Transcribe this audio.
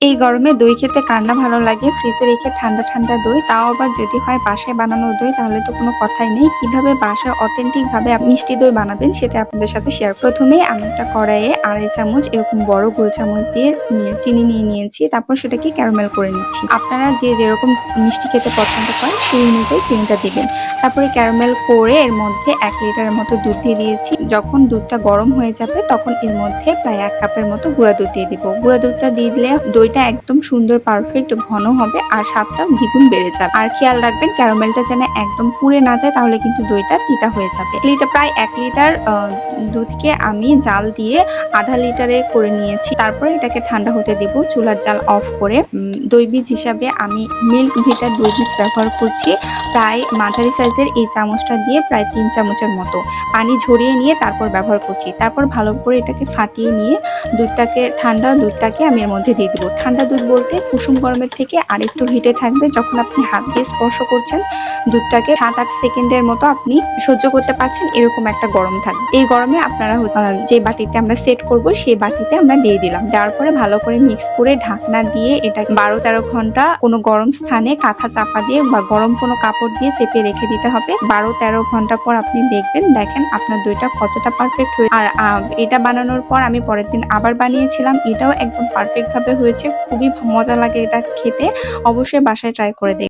এই গরমে দই খেতে কার না ভালো লাগে? ফ্রিজে রেখে ঠান্ডা, ঠান্ডা দই, তাও আবার যদি হয় বাসায় বানানো দই তাহলে তো কোনো কথাই নেই। কিভাবে বাসায় অথেন্টিক ভাবে মিষ্টি দই বানাবেন সেটা আপনাদের সাথে শেয়ার। প্রথমেই আমি একটা কড়াইয়ে ২.৫ চামচ এরকম বড় গোল চামচ দিয়ে চিনি নিয়ে নিয়েছি। তারপর সেটাকে ক্যারামেল করে নিচ্ছি। আপনারা যে যেরকম মিষ্টি খেতে পছন্দ করেন সেই অনুযায়ী চিনিটা দিবেন। তারপরে ক্যারামেল করে এর মধ্যে ১ লিটারের মতো দুধ দিয়ে দিয়েছি। যখন দুধটা গরম হয়ে যাবে তখন এর মধ্যে প্রায় ১ কাপের মতো গুঁড়া দুধ দিয়ে দিব। গুঁড়া দুধটা দিয়ে দিলে দইটা একদম সুন্দর পারফেক্ট ঘন হবে আর স্বাদটাও দ্বিগুণ বেড়ে যাবে। আর খেয়াল রাখবেন ক্যারামেলটা যেন একদম পুড়ে না যায়, তাহলে কিন্তু দইটা তিতা হয়ে যাবে। প্রায় ১ লিটার দুধকে আমি জাল দিয়ে ১/২ লিটারে করে নিয়েছি। তারপরে এটাকে ঠান্ডা হতে দিব চুলার জাল অফ করে। দই বীজ হিসাবে আমি মিল্ক ভিটার দই বীজ ব্যবহার করছি। প্রায় মাঝারি সাইজের এই চামচটা দিয়ে প্রায় ৩ চামচের মতো পানি ঝরিয়ে নিয়ে তারপর ব্যবহার করছি। তারপর ভালো করে এটাকে ফাটিয়ে নিয়ে ঠান্ডা দুধটাকে আমি এর মধ্যে দিয়ে দিব। ঠান্ডা দুধ বলতে কুসুম গরমের থেকে আরেকটু হিটে থাকবে। যখন আপনি হাত দিয়ে স্পর্শ করছেন দুধটাকে ৭-৮ সেকেন্ডের মতো আপনি সহ্য করতে পারছেন, এরকম একটা গরম থাকবে। এই গরমে আপনারা যে বাটিতে আমরা সেট করব সেই বাটিতে আমরা দিয়ে দিলাম। দেওয়ার পরে ভালো করে মিক্স করে ঢাকনা দিয়ে এটা ১২-১৩ ঘন্টা কোনো গরম স্থানে কাঁথা চাপা দিয়ে বা গরম কোনো কাপড় দিয়ে চেপে রেখে দিতে হবে। ১২-১৩ ঘন্টা পর আপনি দেখেন আপনার দইটা কতটা পারফেক্ট হয়ে। আর এটা বানানোর পর আমি পরের দিন আবার বানিয়েছিলাম। এটাও একদম পারফেক্ট ভাবে হয়েছে। খুবই মজা লাগে এটা খেতে। অবশ্যই বাসায় ট্রাই করে দেখবেন।